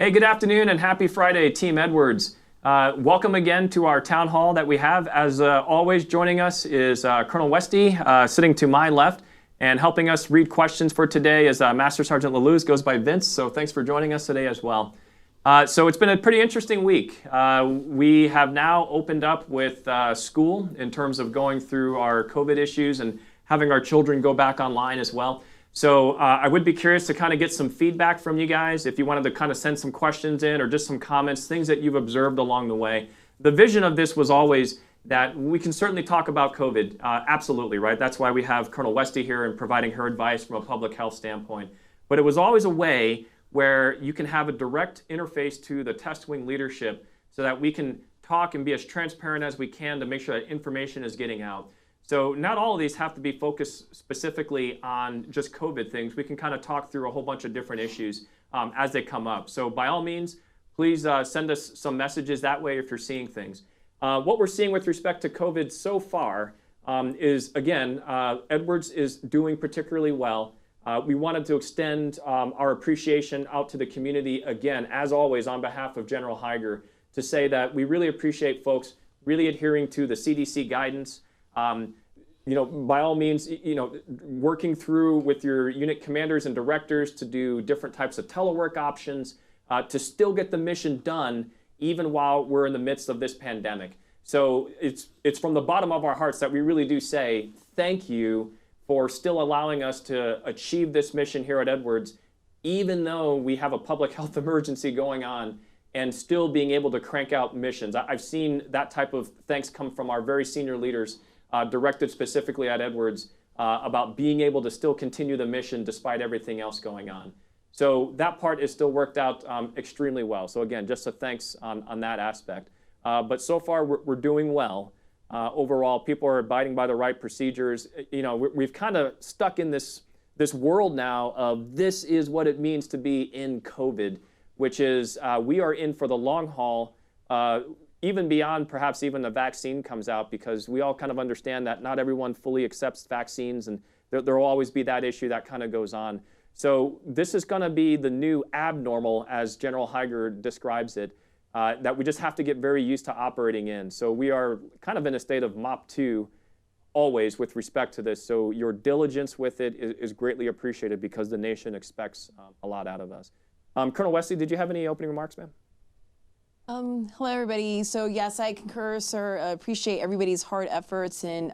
Hey, good afternoon and happy Friday, Team Edwards. Welcome again to our town hall that we have. As always, joining us is Colonel Wueste, sitting to my left, and helping us read questions for today is Master Sergeant Laluz, goes by Vince, so thanks for joining us today as well. So it's been a pretty interesting week. We have now opened up with school in terms of going through our COVID issues and having our children go back online as well. So I would be curious to kind of get some feedback from you guys if you wanted to kind of send some questions in or just some comments, things that you've observed along the way. The vision of this was always that we can certainly talk about COVID, absolutely, right? That's why we have Colonel Wueste here and providing her advice from a public health standpoint. But it was always a way where you can have a direct interface to the test wing leadership so that we can talk and be as transparent as we can to make sure that information is getting out. So not all of these have to be focused specifically on just COVID things. We can kind of talk through a whole bunch of different issues as they come up. So by all means, please send us some messages that way if you're seeing things. What we're seeing with respect to COVID so far is, again, Edwards is doing particularly well. We wanted to extend our appreciation out to the community, again, as always, on behalf of General Higer, to say that we really appreciate folks really adhering to the CDC guidance. By all means, working through with your unit commanders and directors to do different types of telework options to still get the mission done, even while we're in the midst of this pandemic. So it's from the bottom of our hearts that we really do say thank you for still allowing us to achieve this mission here at Edwards, even though we have a public health emergency going on and still being able to crank out missions. I've seen that type of thanks come from our very senior leaders directed specifically at Edwards about being able to still continue the mission despite everything else going on. So that part is still worked out extremely well. So again, just a thanks on that aspect. But so far we're doing well. Overall, people are abiding by the right procedures. We've kind of stuck in this world now of this is what it means to be in COVID, which is we are in for the long haul, even beyond perhaps even the vaccine comes out, because we all kind of understand that not everyone fully accepts vaccines, and there will always be that issue that kind of goes on. So this is going to be the new abnormal, as General Higer describes it, that we just have to get very used to operating in. So we are kind of in a state of MOP 2 always with respect to this. So your diligence with it is greatly appreciated because the nation expects a lot out of us. Colonel Wueste, did you have any opening remarks, ma'am? Hello, everybody. So yes, I concur, sir. Appreciate everybody's hard efforts in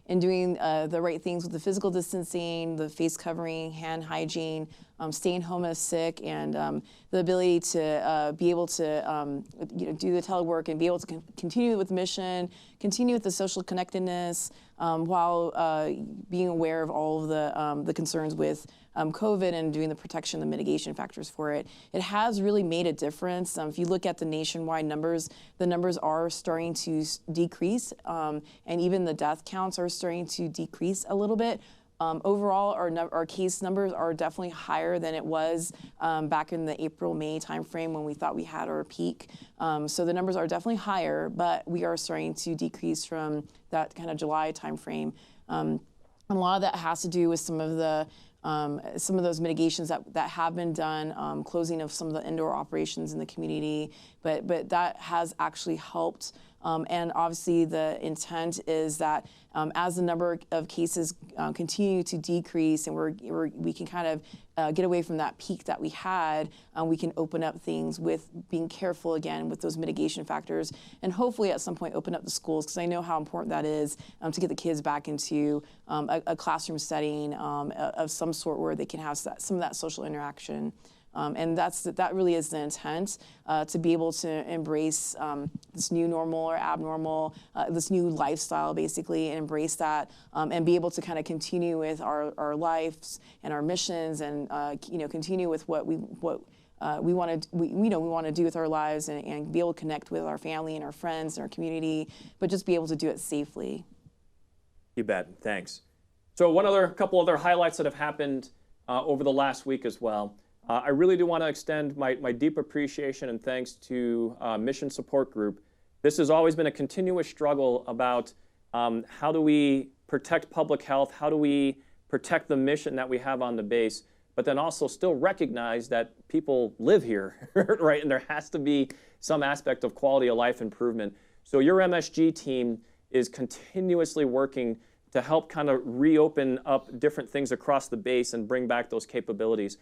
doing the right things with the physical distancing, the face covering, hand hygiene, staying home if sick, and the ability to be able to do the telework and be able to continue with the mission, continue with the social connectedness, while being aware of all of the concerns with COVID and doing the protection, the mitigation factors for it. It has really made a difference. If you look at the nationwide numbers, the numbers are starting to decrease, and even the death counts are starting to decrease a little bit. Overall, our case numbers are definitely higher than it was back in the April-May timeframe when we thought we had our peak. So the numbers are definitely higher, but we are starting to decrease from that kind of July timeframe. A lot of that has to do with some of those mitigations that have been done, closing of some of the indoor operations in the community, but that has actually helped. And obviously the intent is that as the number of cases continue to decrease and we can kind of get away from that peak that we had, we can open up things with being careful again with those mitigation factors, and hopefully at some point open up the schools, because I know how important that is to get the kids back into a classroom setting of some sort where they can have some of that social interaction. And that really is the intent, to be able to embrace this new normal or abnormal, this new lifestyle basically, and embrace that, and be able to kind of continue with our lives and our missions, and continue with what we want to do with our lives, and be able to connect with our family and our friends and our community, but just be able to do it safely. You bet. Thanks. So couple other highlights that have happened over the last week as well. I really do want to extend my deep appreciation and thanks to Mission Support Group. This has always been a continuous struggle about how do we protect public health, how do we protect the mission that we have on the base, but then also still recognize that people live here, right? And there has to be some aspect of quality of life improvement. So your MSG team is continuously working to help kind of reopen up different things across the base and bring back those capabilities.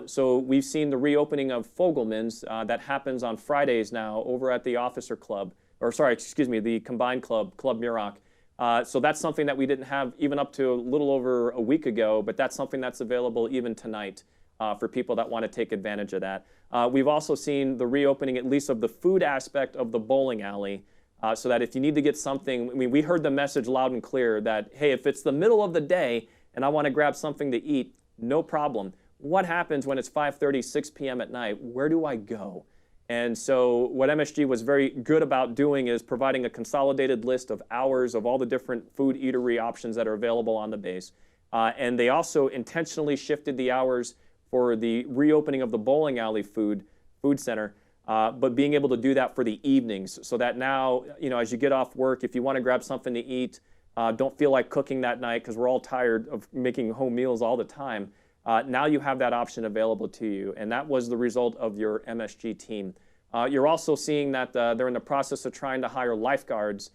So we've seen the reopening of Fogelman's that happens on Fridays now over at the Officer Club, or sorry, excuse me, the Combined Club, Club Muroc. So that's something that we didn't have even up to a little over a week ago, but that's something that's available even tonight for people that want to take advantage of that. We've also seen the reopening, at least of the food aspect of the bowling alley, so that if you need to get something, I mean, we heard the message loud and clear that, hey, if it's the middle of the day and I want to grab something to eat, no problem. What happens when it's 5:30, 6 p.m. at night? Where do I go? And so what MSG was very good about doing is providing a consolidated list of hours of all the different food eatery options that are available on the base. And they also intentionally shifted the hours for the reopening of the bowling alley food center, but being able to do that for the evenings so that now, as you get off work, if you want to grab something to eat, don't feel like cooking that night because we're all tired of making home meals all the time. Now you have that option available to you, and that was the result of your MSG team. You're also seeing that they're in the process of trying to hire lifeguards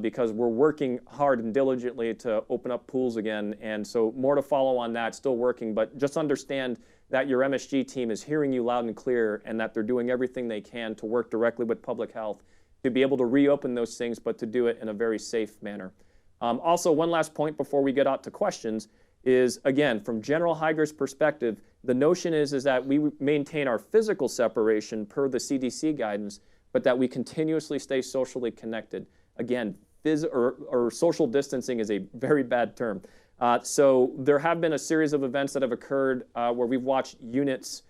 because we're working hard and diligently to open up pools again, and so more to follow on that, still working, but just understand that your MSG team is hearing you loud and clear and that they're doing everything they can to work directly with public health to be able to reopen those things, but to do it in a very safe manner. Also, one last point before we get out to questions is, again, from General Heiger's perspective, the notion is that we maintain our physical separation per the CDC guidance, but that we continuously stay socially connected. Again, social distancing is a very bad term. So there have been a series of events that have occurred where we've watched units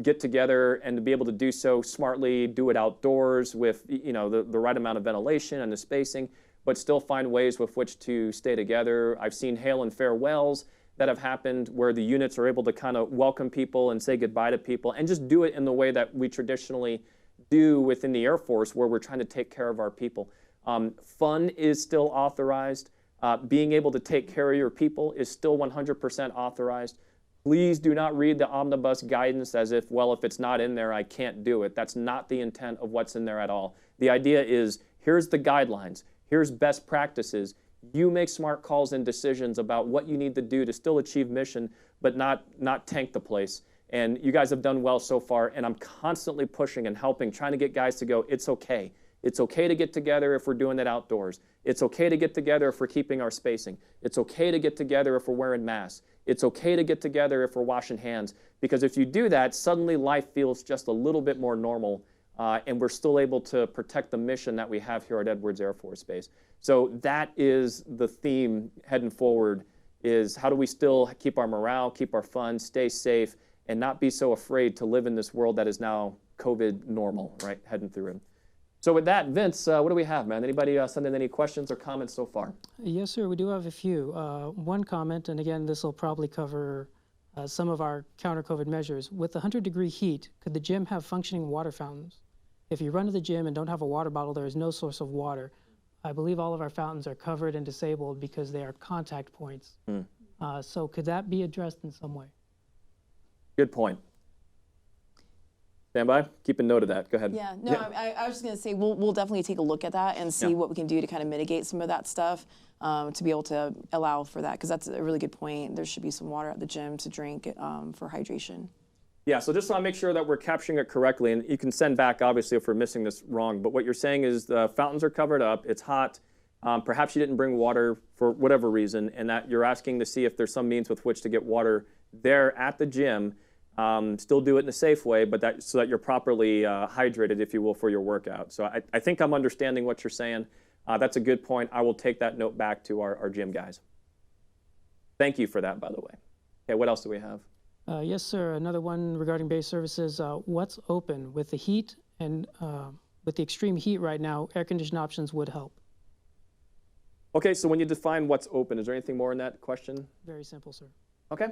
get together and to be able to do so smartly, do it outdoors with the right amount of ventilation and the spacing, but still find ways with which to stay together. I've seen hail and farewells that have happened where the units are able to kind of welcome people and say goodbye to people and just do it in the way that we traditionally do within the Air Force where we're trying to take care of our people. Fun is still authorized. Being able to take care of your people is still 100% authorized. Please do not read the omnibus guidance as if, well, if it's not in there, I can't do it. That's not the intent of what's in there at all. The idea is, here's the guidelines. Here's best practices. You make smart calls and decisions about what you need to do to still achieve mission, but not tank the place. And you guys have done well so far, and I'm constantly pushing and helping, trying to get guys to go, it's okay. It's okay to get together if we're doing it outdoors. It's okay to get together if we're keeping our spacing. It's okay to get together if we're wearing masks. It's okay to get together if we're washing hands. Because if you do that, suddenly life feels just a little bit more normal, and we're still able to protect the mission that we have here at Edwards Air Force Base. So that is the theme heading forward, is how do we still keep our morale, keep our fun, stay safe, and not be so afraid to live in this world that is now COVID normal, right, heading through it. So with that, Vince, what do we have, man? Anybody send in any questions or comments so far? Yes, sir, we do have a few. One comment, and again, this will probably cover some of our counter-COVID measures. With the 100-degree heat, could the gym have functioning water fountains? If you run to the gym and don't have a water bottle, there is no source of water. I believe all of our fountains are covered and disabled because they are contact points. So could that be addressed in some way? Good point. Stand by. Keep a note of that. Go ahead. Yeah, no, yeah. I was just going to say we'll definitely take a look at that and see what we can do to kind of mitigate some of that stuff to be able to allow for that, because that's a really good point. There should be some water at the gym to drink for hydration. Yeah, so just want to make sure that we're capturing it correctly, and you can send back, obviously, if we're missing this wrong, but what you're saying is the fountains are covered up, it's hot, perhaps you didn't bring water for whatever reason, and that you're asking to see if there's some means with which to get water there at the gym, still do it in a safe way, but so that you're properly hydrated, if you will, for your workout. So I think I'm understanding what you're saying. That's a good point. I will take that note back to our gym guys. Thank you for that, by the way. Okay, what else do we have? Yes, sir. Another one regarding base services. What's open? With the heat and with the extreme heat right now, air conditioning options would help. Okay, so when you define what's open, is there anything more in that question? Very simple, sir. Okay.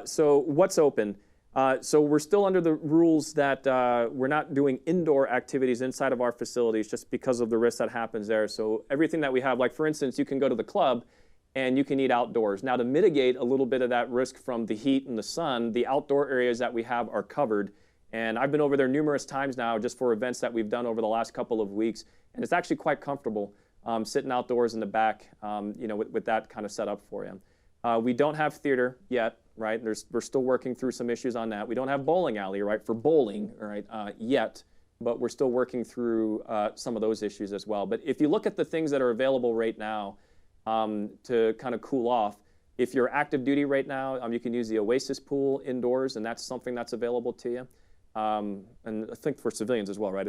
So what's open? So we're still under the rules that we're not doing indoor activities inside of our facilities just because of the risk that happens there. So everything that we have, like for instance, you can go to the club and you can eat outdoors. Now, to mitigate a little bit of that risk from the heat and the sun, the outdoor areas that we have are covered. And I've been over there numerous times now just for events that we've done over the last couple of weeks, and it's actually quite comfortable sitting outdoors in the back, with that kind of setup for you. We don't have theater yet, right? We're still working through some issues on that. We don't have bowling alley, right, for bowling, right, yet, but we're still working through some of those issues as well. But if you look at the things that are available right now to kind of cool off, if you're active duty right now, you can use the Oasis pool indoors, and that's something that's available to you. And I think for civilians as well, right?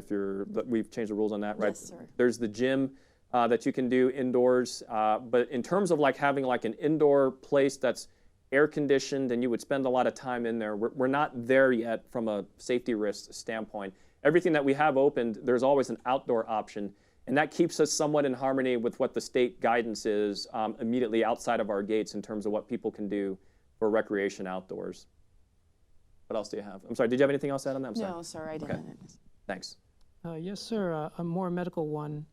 We've changed the rules on that, right? Yes, sir. There's the gym that you can do indoors, but in terms of like having like an indoor place that's air conditioned and you would spend a lot of time in there, we're not there yet from a safety risk standpoint. Everything that we have opened, there's always an outdoor option, and that keeps us somewhat in harmony with what the state guidance is immediately outside of our gates in terms of what people can do for recreation outdoors. What else do you have? I'm sorry, did you have anything else to add on that? I'm sorry. No, sir, I didn't. Okay. Thanks. Yes, sir. A more medical one.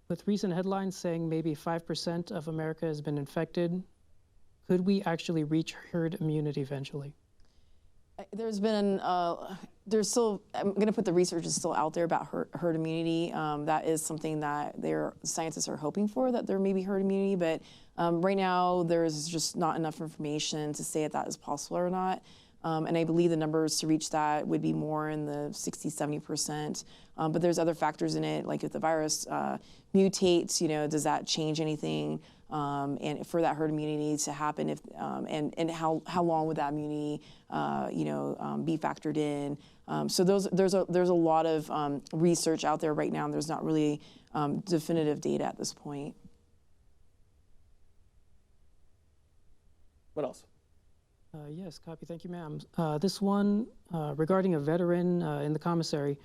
With recent headlines saying maybe 5% of America has been infected, could we actually reach herd immunity eventually? There's been, there's still, I'm going to put the research is still out there about herd immunity. That is something that scientists are hoping for, that there may be herd immunity, but right now there's just not enough information to say if that is possible or not. And I believe the numbers to reach that would be more in the 60, 70%. But there's other factors in it, like if the virus mutates, does that change anything? And for that herd immunity to happen, and how long would that immunity, be factored in? So there's a lot of research out there right now, and there's not really definitive data at this point. What else? Yes, copy. Thank you, ma'am. This one regarding a veteran in the commissary.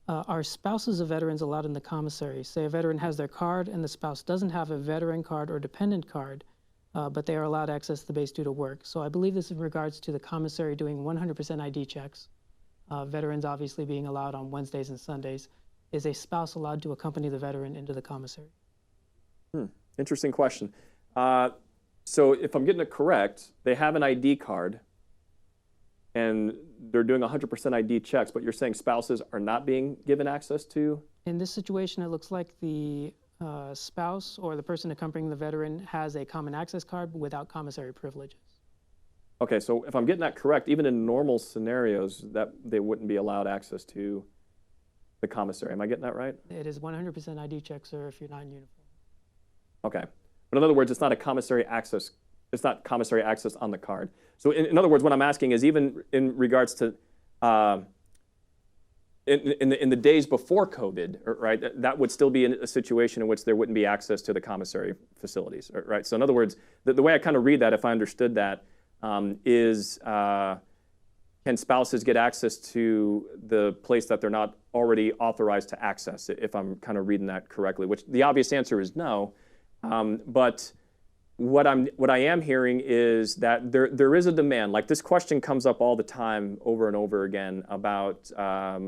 Are spouses of veterans allowed in the commissary? Say a veteran has their card and the spouse doesn't have a veteran card or dependent card, but they are allowed access to the base due to work. So I believe this in regards to the commissary doing 100% ID checks. Veterans obviously being allowed on Wednesdays and Sundays. Is a spouse allowed to accompany the veteran into the commissary? Interesting question. So if I'm getting it correct, they have an ID card and they're doing 100% ID checks, but you're saying spouses are not being given access to? In this situation, it looks like the spouse or the person accompanying the veteran has a common access card without commissary privileges. Okay, so if I'm getting that correct, even in normal scenarios, that they wouldn't be allowed access to the commissary. Am I getting that right? It is 100% ID check, sir, if you're not in uniform. Okay. But in other words, it's not commissary access on the card. So in other words, what I'm asking is even in regards to in the days before COVID, right, that would still be a situation in which there wouldn't be access to the commissary facilities, right? So in other words, the way I kind of read that, if I understood that, is can spouses get access to the place that they're not already authorized to access, if I'm kind of reading that correctly, which the obvious answer is no. But what I am hearing is that there is a demand. Like this question comes up all the time, over and over again, about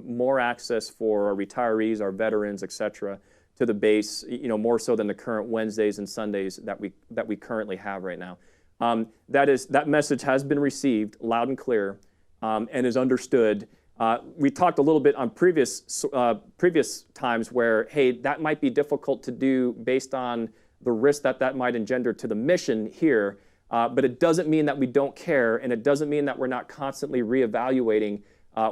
more access for our retirees, our veterans, et cetera, to the base. More so than the current Wednesdays and Sundays that we currently have right now. That message has been received loud and clear and is understood. We talked a little bit on previous times where, hey, that might be difficult to do based on the risk that might engender to the mission here, but it doesn't mean that we don't care, and it doesn't mean that we're not constantly reevaluating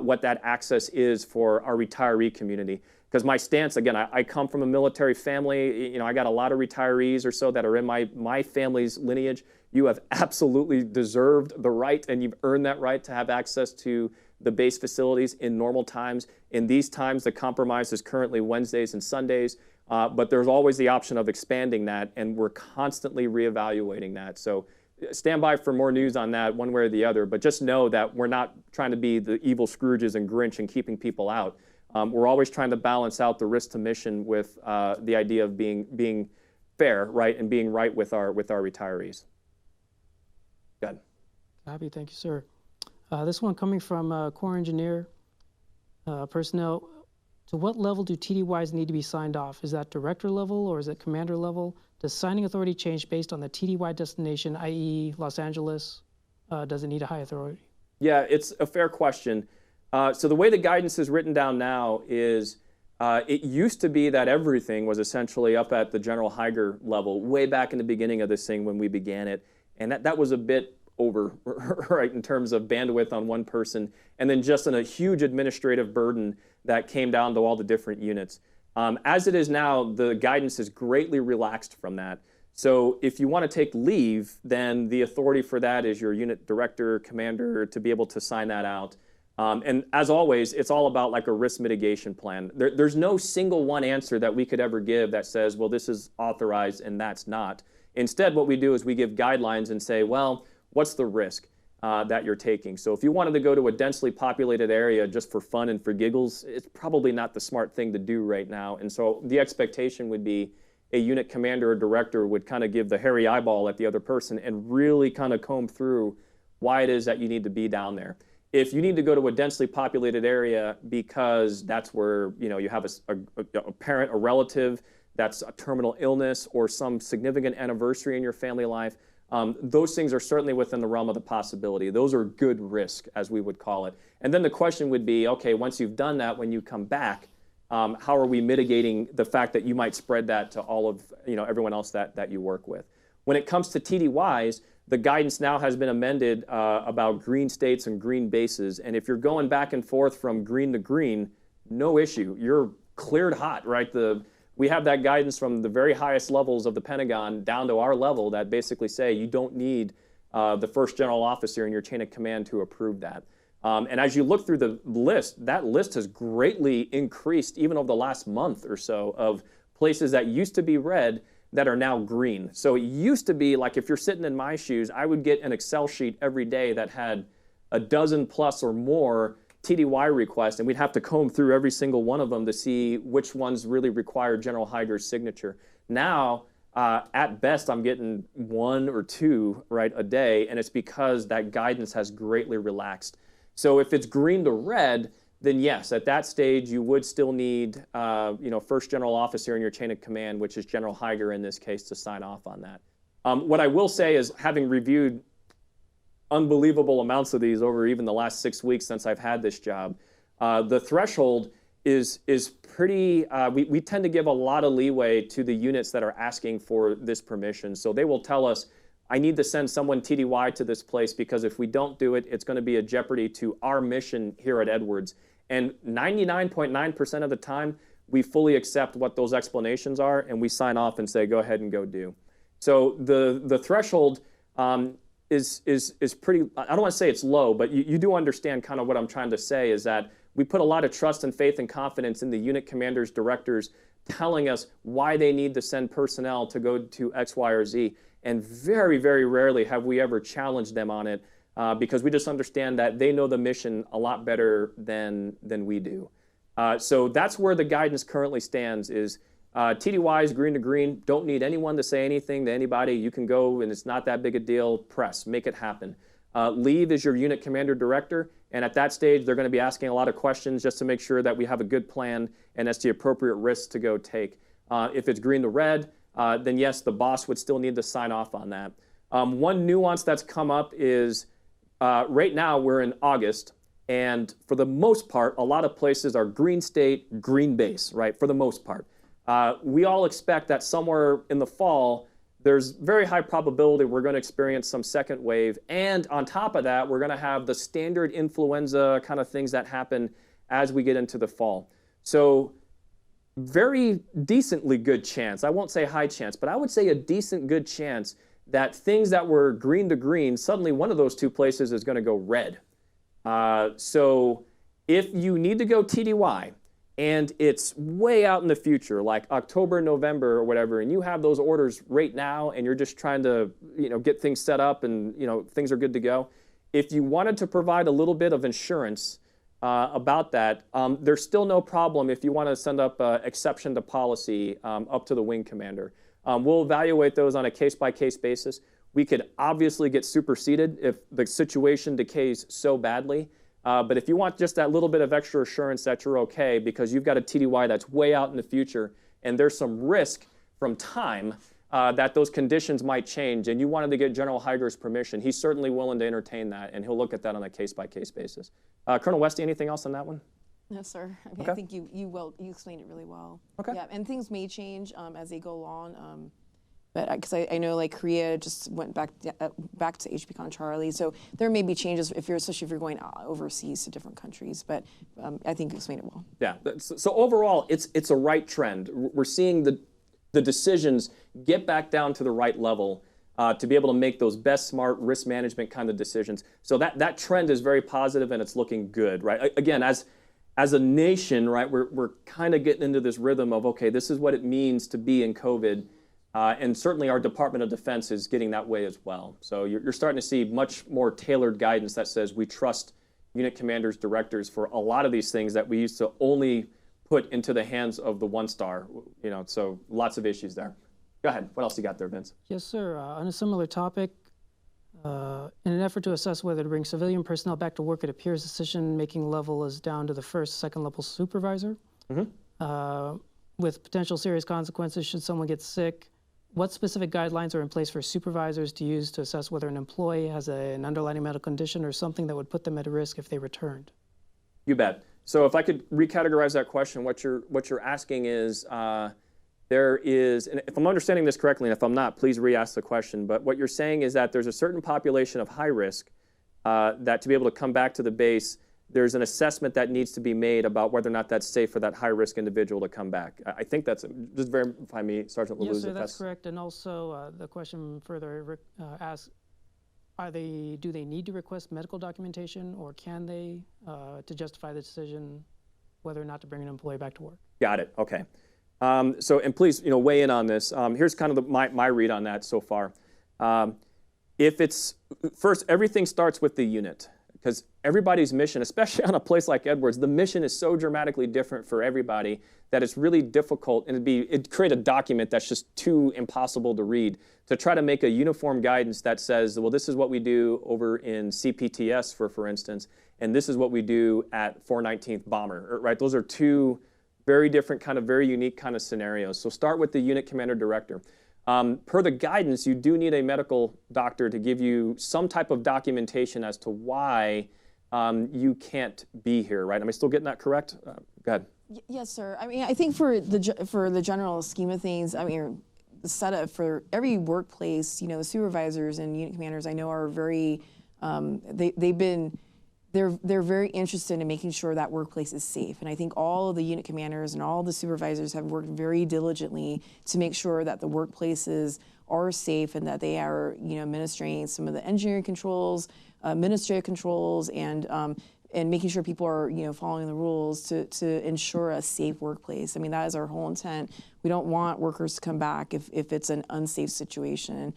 what that access is for our retiree community. Because my stance, again, I come from a military family. I got a lot of retirees or so that are in my family's lineage. You have absolutely deserved the right, and you've earned that right to have access to the base facilities in normal times. In these times, the compromise is currently Wednesdays and Sundays. But there's always the option of expanding that, and we're constantly reevaluating that. So stand by for more news on that one way or the other, but just know that we're not trying to be the evil Scrooges and Grinch and keeping people out. We're always trying to balance out the risk to mission with the idea of being fair, right, and being right with our retirees. Good. Copy. Thank you, sir. This one coming from Corps Engineer personnel. To what level do TDYs need to be signed off? Is that director level or is it commander level Does signing authority change based on the TDY destination, i.e. Los Angeles? Does it need a high authority? Yeah, it's a fair question. So the way the guidance is written down now is it used to be that everything was essentially up at the General Higer level way back in the beginning of this thing when we began it. And that was a bit over, right, in terms of bandwidth on one person, and then just in a huge administrative burden that came down to all the different units. As it is now, the guidance is greatly relaxed from that. So if you want to take leave, then the authority for that is your unit director, commander, to be able to sign that out. And as always, it's all about like a risk mitigation plan. There's no single one answer that we could ever give that says, well, this is authorized and that's not. Instead, what we do is we give guidelines and say, well, what's the risk that you're taking? So if you wanted to go to a densely populated area just for fun and for giggles, it's probably not the smart thing to do right now. And so the expectation would be a unit commander or director would kind of give the hairy eyeball at the other person and really kind of comb through why it is that you need to be down there. If you need to go to a densely populated area because that's where you have a parent, a relative that's a terminal illness or some significant anniversary in your family life, those things are certainly within the realm of the possibility. Those are good risk, as we would call it. And then the question would be, okay, once you've done that, when you come back, how are we mitigating the fact that you might spread that to all of everyone else that you work with? When it comes to TDYs, the guidance now has been amended about green states and green bases. And if you're going back and forth from green to green, no issue. You're cleared hot, right? We have that guidance from the very highest levels of the Pentagon down to our level that basically say you don't need the first general officer in your chain of command to approve that. And as you look through the list, that list has greatly increased even over the last month or so of places that used to be red that are now green. So it used to be like if you're sitting in my shoes, I would get an Excel sheet every day that had a dozen plus or more TDY requests, and we'd have to comb through every single one of them to see which ones really require General Higer's signature. Now, at best, I'm getting one or two right a day, and it's because that guidance has greatly relaxed. So if it's green to red, then yes, at that stage, you would still need, first general officer in your chain of command, which is General Higer in this case, to sign off on that. What I will say is, having reviewed unbelievable amounts of these over even the last 6 weeks since I've had this job, the threshold is pretty, we tend to give a lot of leeway to the units that are asking for this permission. So they will tell us, I need to send someone TDY to this place because if we don't do it, it's going to be a jeopardy to our mission here at Edwards. And 99.9% of the time, we fully accept what those explanations are and we sign off and say, go ahead and go do. So the threshold is pretty, I don't want to say it's low, but you do understand kind of what I'm trying to say is that we put a lot of trust and faith and confidence in the unit commanders, directors telling us why they need to send personnel to go to X, Y, or Z. And very, very rarely have we ever challenged them on it because we just understand that they know the mission a lot better than we do. So that's where the guidance currently stands is TDYs, green to green, don't need anyone to say anything to anybody. You can go and it's not that big a deal. Press, make it happen. Leave is your unit commander director. And at that stage, they're going to be asking a lot of questions just to make sure that we have a good plan and that's the appropriate risks to go take. If it's green to red, then yes, the boss would still need to sign off on that. One nuance that's come up is right now we're in August, and for the most part, a lot of places are green state, green base, right, for the most part. We all expect that somewhere in the fall, there's very high probability we're going to experience some second wave, and on top of that, we're going to have the standard influenza kind of things that happen as we get into the fall. So very decently good chance, I won't say high chance, but I would say a decent good chance that things that were green to green, suddenly one of those two places is going to go red. So if you need to go TDY and it's way out in the future, like October, November or whatever, and you have those orders right now and you're just trying to get things set up and things are good to go, if you wanted to provide a little bit of insurance about that, there's still no problem if you want to send up exception to policy up to the wing commander. We'll evaluate those on a case-by-case basis. We could obviously get superseded if the situation decays so badly. But if you want just that little bit of extra assurance that you're okay because you've got a TDY that's way out in the future and there's some risk from time, that those conditions might change and you wanted to get General Hyder's permission, he's certainly willing to entertain that, and he'll look at that on a case-by-case basis. Colonel Wueste, anything else on that one? No, sir. I mean, Okay. I think you explained it really well. Okay. Yeah, and things may change as they go along. But because I know like Korea just went back to HPCon Charlie, so there may be changes especially if you're going overseas to different countries. But I think you explained it well. Yeah. So overall, it's a right trend. We're seeing the decisions get back down to the right level to be able to make those best, smart risk management kind of decisions. So that trend is very positive and it's looking good, right? Again, as a nation, right, we're kind of getting into this rhythm of, okay, this is what it means to be in COVID. And certainly our Department of Defense is getting that way as well. So you're starting to see much more tailored guidance that says we trust unit commanders, directors for a lot of these things that we used to only put into the hands of the one-star. So lots of issues there. Go ahead. What else you got there, Vince? Yes, sir. On a similar topic, in an effort to assess whether to bring civilian personnel back to work, it appears decision-making level is down to the first, second-level supervisor. With potential serious consequences should someone get sick. What specific guidelines are in place for supervisors to use to assess whether an employee has an underlying medical condition or something that would put them at risk if they returned? You bet. So if I could recategorize that question, what you're asking is, there is, and if I'm understanding this correctly, and if I'm not, please re-ask the question, but what you're saying is that there's a certain population of high risk that to be able to come back to the base, there's an assessment that needs to be made about whether or not that's safe for that high-risk individual to come back. I think that's, just verify me, Sergeant Laluz. Yes, sir, that's correct. And also, the question further asks, do they need to request medical documentation, or can they, to justify the decision whether or not to bring an employee back to work? Got it, okay. So, and please, weigh in on this. Here's kind of my read on that so far. First, everything starts with the unit. Because everybody's mission, especially on a place like Edwards, the mission is so dramatically different for everybody that it's really difficult, and it'd create a document that's just too impossible to read, to try to make a uniform guidance that says, well, this is what we do over in CPTS, for instance, and this is what we do at 419th Bomber, right? Those are two very different, very unique kind of scenarios. So start with the unit commander director. Per the guidance, you do need a medical doctor to give you some type of documentation as to why you can't be here, right? Am I still getting that correct? Go ahead. Yes, sir. I mean, I think for the general scheme of things, I mean, the setup for every workplace, the supervisors and unit commanders I know are very, they're very interested in making sure that workplace is safe. And I think all of the unit commanders and all the supervisors have worked very diligently to make sure that the workplaces are safe and that they are, administering some of the engineering controls, administrative controls, and making sure people are, following the rules to ensure a safe workplace. I mean, that is our whole intent. We don't want workers to come back if it's an unsafe situation.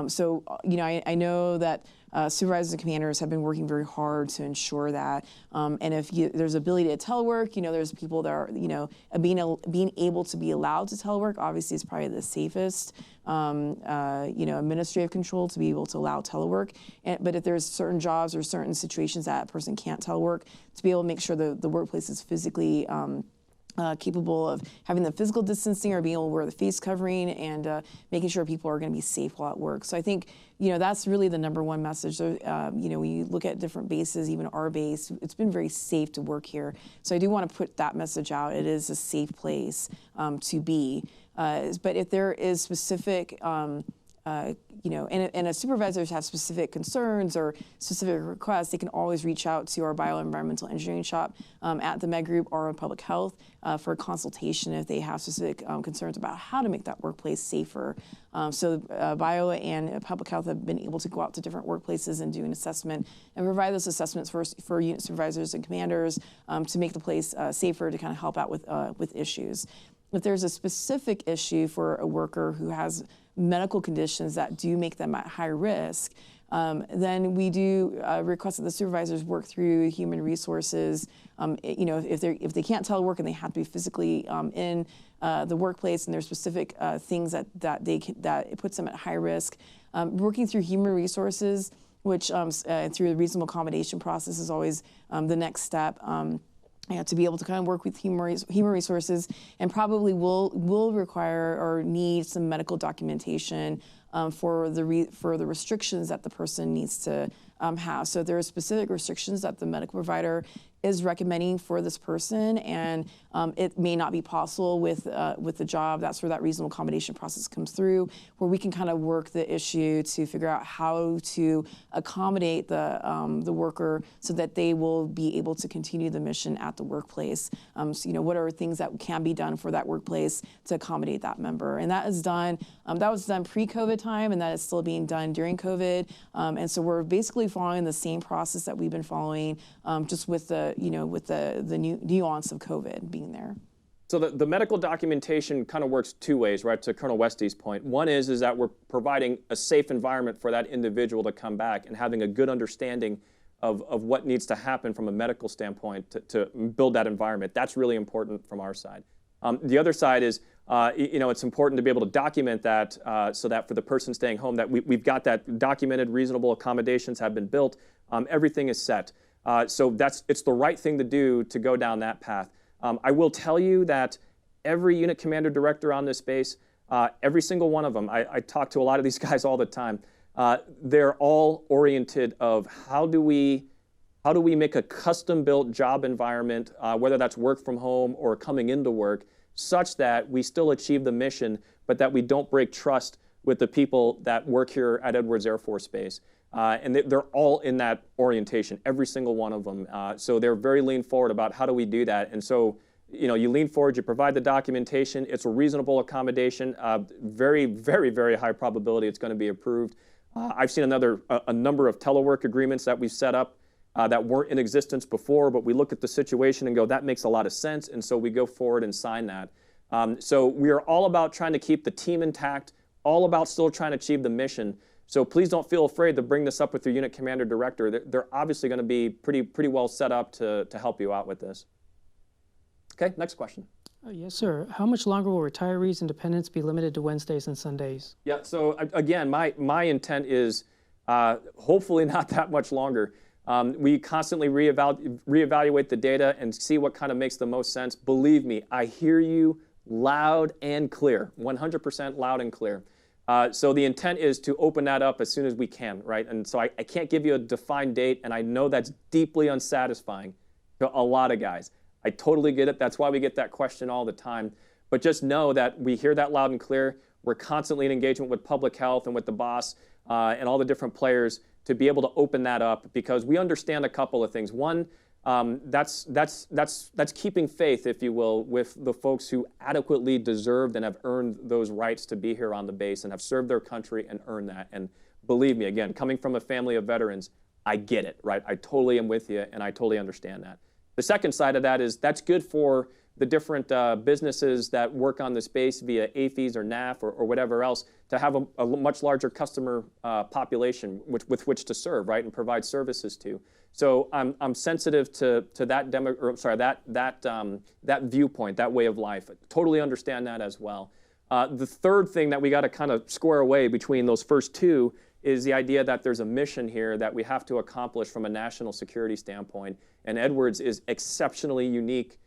So, I know that supervisors and commanders have been working very hard to ensure that. And if there's ability to telework, there's people that are, being able to be allowed to telework, obviously is probably the safest, administrative control to be able to allow telework. But if there's certain jobs or certain situations that a person can't telework, to be able to make sure the workplace is physically capable of having the physical distancing or being able to wear the face covering and making sure people are going to be safe while at work. So I think, that's really the number one message. So, when you look at different bases, even our base, it's been very safe to work here. So I do want to put that message out. It is a safe place to be. But if there is specific and supervisors have specific concerns or specific requests, they can always reach out to our bioenvironmental engineering shop at the Med Group or in public health for a consultation if they have specific concerns about how to make that workplace safer. So bio and public health have been able to go out to different workplaces and do an assessment and provide those assessments for unit supervisors and commanders to make the place safer to kind of help out with issues. If there's a specific issue for a worker who has medical conditions that do make them at high risk, then we do request that the supervisors work through human resources. If they can't telework and they have to be physically in the workplace, and there's specific things that it puts them at high risk, working through human resources, which through the reasonable accommodation process is always the next step. to be able to kind of work with human resources, and probably will require or need some medical documentation for the restrictions that the person needs to have. So there are specific restrictions that the medical provider is recommending for this person, and it may not be possible with the job. That's where that reasonable accommodation process comes through, where we can kind of work the issue to figure out how to accommodate the worker so that they will be able to continue the mission at the workplace. So, what are things that can be done for that workplace to accommodate that member? And that is done. That was done pre-COVID time, and that is still being done during COVID. And so we're basically following the same process that we've been following, just with the nuance of COVID being there. So the medical documentation kind of works two ways, right, to Colonel Wueste's point. One is that we're providing a safe environment for that individual to come back and having a good understanding of what needs to happen from a medical standpoint to build that environment. That's really important from our side. The other side is, it's important to be able to document that so that for the person staying home, that we've got that documented, reasonable accommodations have been built, everything is set. So it's the right thing to do to go down that path. I will tell you that every unit commander director on this base, every single one of them, I talk to a lot of these guys all the time, they're all oriented of how do we make a custom-built job environment, whether that's work from home or coming into work, such that we still achieve the mission, but that we don't break trust with the people that work here at Edwards Air Force Base. And they're all in that orientation, every single one of them. So they're very lean forward about how do we do that. And so, you lean forward, you provide the documentation, it's a reasonable accommodation, very, very, very high probability it's going to be approved. I've seen a number of telework agreements that we've set up that weren't in existence before, but we look at the situation and go, that makes a lot of sense, and so we go forward and sign that. So we are all about trying to keep the team intact, all about still trying to achieve the mission. So please don't feel afraid to bring this up with your unit commander director. They're obviously going to be pretty well set up to help you out with this. Okay, next question. Yes, sir. How much longer will retirees and dependents be limited to Wednesdays and Sundays? Yeah, so again, my intent is hopefully not that much longer. We constantly reevaluate the data and see what kind of makes the most sense. Believe me, I hear you loud and clear, 100% loud and clear. So the intent is to open that up as soon as we can, right? And so I can't give you a defined date, and I know that's deeply unsatisfying to a lot of guys. I totally get it. That's why we get that question all the time. But just know that we hear that loud and clear. We're constantly in engagement with public health and with the boss and all the different players to be able to open that up, because we understand a couple of things. One, that's keeping faith, if you will, with the folks who adequately deserved and have earned those rights to be here on the base and have served their country and earned that. And believe me, again, coming from a family of veterans, I get it, right? I totally am with you, and I totally understand that. The second side of that is that's good for the different businesses that work on this base via AFES or NAF or whatever else, to have a much larger customer population with which to serve, right, and provide services to. So I'm sensitive to that that viewpoint, that way of life. I totally understand that as well. The third thing that we got to kind of square away between those first two is the idea that there's a mission here that we have to accomplish from a national security standpoint. And Edwards is exceptionally unique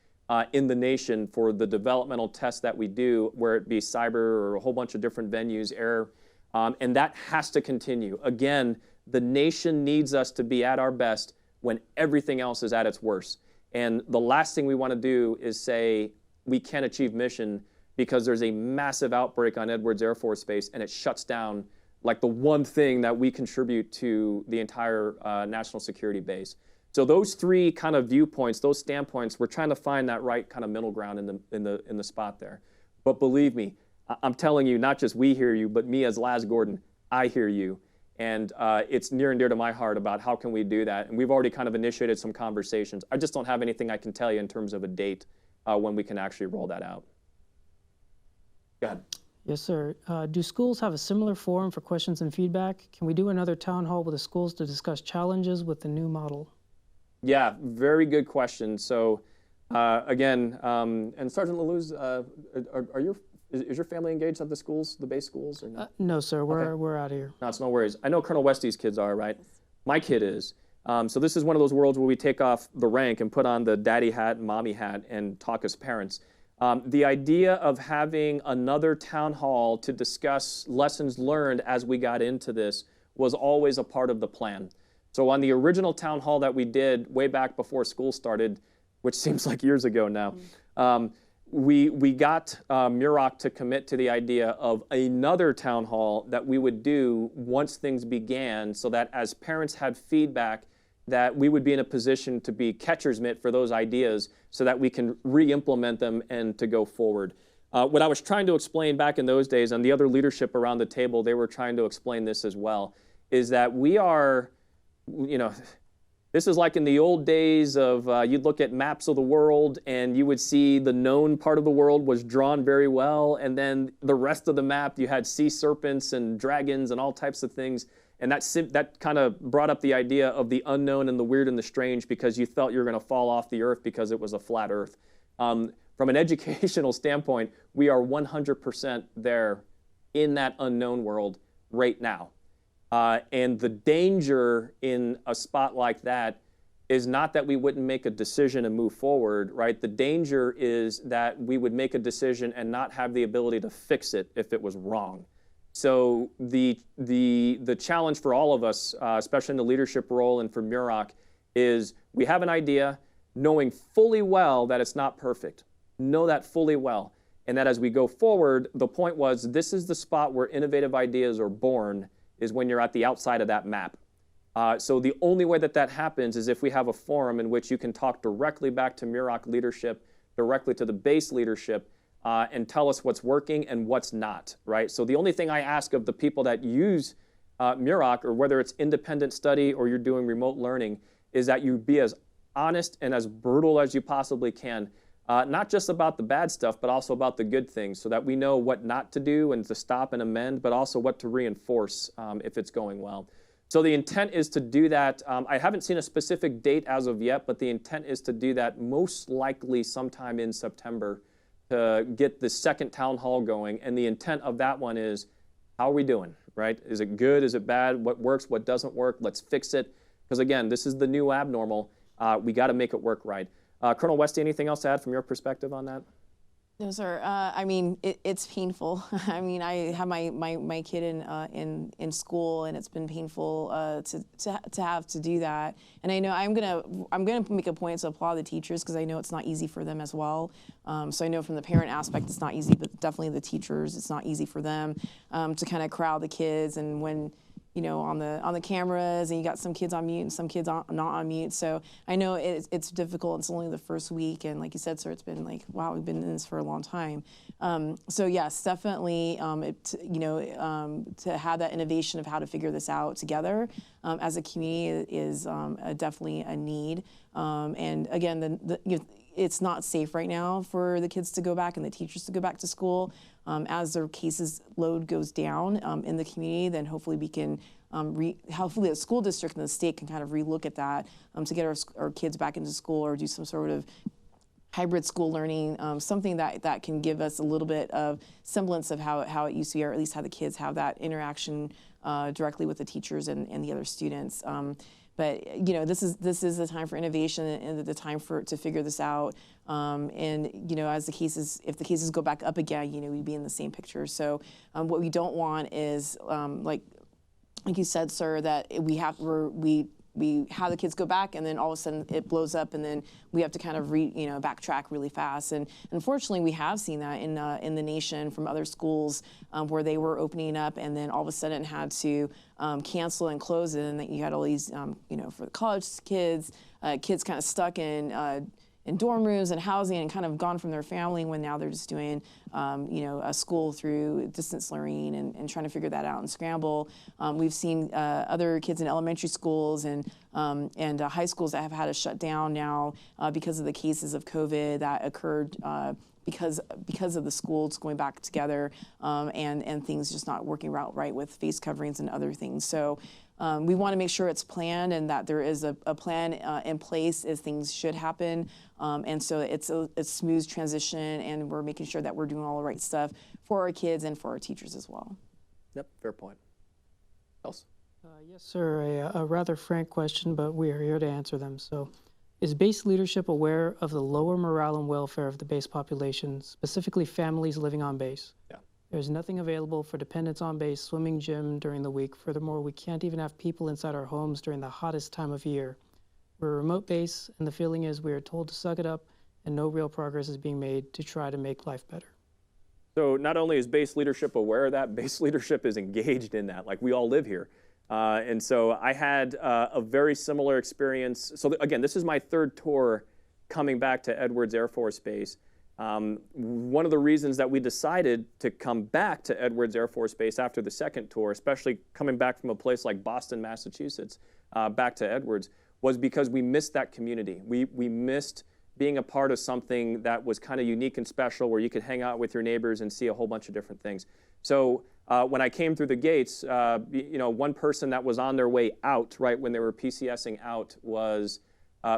in the nation for the developmental tests that we do, where it be cyber or a whole bunch of different venues, air, and that has to continue. Again, the nation needs us to be at our best when everything else is at its worst. And the last thing we want to do is say we can't achieve mission because there's a massive outbreak on Edwards Air Force Base and it shuts down like the one thing that we contribute to the entire national security base. So those three kind of viewpoints, those standpoints, we're trying to find that right kind of middle ground in the spot there. But believe me, I'm telling you, not just we hear you, but me as Laz Gordon, I hear you. And it's near and dear to my heart about how can we do that. And we've already kind of initiated some conversations. I just don't have anything I can tell you in terms of a date when we can actually roll that out. Go ahead. Yes, sir. Do schools have a similar forum for questions and feedback? Can we do another town hall with the schools to discuss challenges with the new model? Yeah, very good question. So again, and Sergeant Laluz, is your family engaged at the schools, the base schools? Or no? No, sir. We're out of here. No, it's no worries. I know Colonel Wueste's kids are, right? My kid is. So this is one of those worlds where we take off the rank and put on the daddy hat and mommy hat and talk as parents. The idea of having another town hall to discuss lessons learned as we got into this was always a part of the plan. So on the original town hall that we did way back before school started, which seems like years ago now, we got Muroc to commit to the idea of another town hall that we would do once things began, so that as parents had feedback, that we would be in a position to be catcher's mitt for those ideas so that we can re-implement them and to go forward. What I was trying to explain back in those days, and the other leadership around the table, they were trying to explain this as well, is that we are, this is like in the old days of, you'd look at maps of the world and you would see the known part of the world was drawn very well, and then the rest of the map you had sea serpents and dragons and all types of things. And that kind of brought up the idea of the unknown and the weird and the strange, because you felt you were going to fall off the earth because it was a flat earth. From an educational standpoint, we are 100% there in that unknown world right now. And the danger in a spot like that is not that we wouldn't make a decision and move forward, right? The danger is that we would make a decision and not have the ability to fix it if it was wrong. So the challenge for all of us, especially in the leadership role and for Muroc, is we have an idea, knowing fully well that it's not perfect. Know that fully well. And that as we go forward, the point was, this is the spot where innovative ideas are born, is when you're at the outside of that map. So the only way that that happens is if we have a forum in which you can talk directly back to Muroc leadership, directly to the base leadership, and tell us what's working and what's not, right? So the only thing I ask of the people that use Muroc, or whether it's independent study or you're doing remote learning, is that you be as honest and as brutal as you possibly can, not just about the bad stuff, but also about the good things, so that we know what not to do and to stop and amend, but also what to reinforce if it's going well. So the intent is to do that. I haven't seen a specific date as of yet, but the intent is to do that most likely sometime in September, to get the second town hall going. And the intent of that one is, how are we doing, right? Is it good? Is it bad? What works? What doesn't work? Let's fix it. Because again, this is the new abnormal. We got to make it work right. Colonel Wueste, anything else to add from your perspective on that? No, sir. I mean, it's painful. I mean, I have my kid in school, and it's been painful to have to do that. And I know I'm gonna make a point to applaud the teachers, because I know it's not easy for them as well. So I know from the parent aspect it's not easy, but definitely the teachers, it's not easy for them to kind of corral the kids, and when on the cameras, and you got some kids on mute and some kids not on mute. So I know it's difficult. It's only the first week, and like you said, sir, it's been like, wow, we've been in this for a long time. So yes, definitely, to have that innovation of how to figure this out together as a community is definitely a need. And again, it's not safe right now for the kids to go back and the teachers to go back to school. As their cases load goes down in the community, then hopefully we can, hopefully the school district and the state can kind of relook at that to get our kids back into school, or do some sort of hybrid school learning, something that can give us a little bit of semblance of how it used to be, or at least how the kids have that interaction directly with the teachers and the other students. But this is the time for innovation and the time to figure this out. And as if the cases go back up again, we'd be in the same picture. So what we don't want is like you said, sir, that we have the kids go back, and then all of a sudden it blows up, and then we have to kind of backtrack really fast. And unfortunately, we have seen that in the nation from other schools where they were opening up, and then all of a sudden had to cancel and close it, and then you had all these for the college kids kind of stuck in dorm rooms and housing, and kind of gone from their family, when now they're just doing a school through distance learning and trying to figure that out and scramble. We've seen other kids in elementary schools and high schools that have had to shut down now because of the cases of COVID that occurred because of the schools going back together and things just not working out right with face coverings and other things. So we want to make sure it's planned, and that there is a plan in place as things should happen. And so it's a smooth transition, and we're making sure that we're doing all the right stuff for our kids and for our teachers as well. Yep, fair point. Else? Yes, sir. A rather frank question, but we are here to answer them. So, is base leadership aware of the lower morale and welfare of the base population, specifically families living on base? Yeah. There's nothing available for dependents on base, swimming gym during the week. Furthermore, we can't even have people inside our homes during the hottest time of year. We're a remote base, and the feeling is we are told to suck it up, and no real progress is being made to try to make life better. So not only is base leadership aware of that, base leadership is engaged in that. Like, we all live here. And so I had a very similar experience. So again, this is my third tour coming back to Edwards Air Force Base. One of the reasons that we decided to come back to Edwards Air Force Base after the second tour, especially coming back from a place like Boston, Massachusetts, back to Edwards, was because we missed that community. We missed being a part of something that was kind of unique and special, where you could hang out with your neighbors and see a whole bunch of different things. So when I came through the gates, one person that was on their way out, right when they were PCSing out, was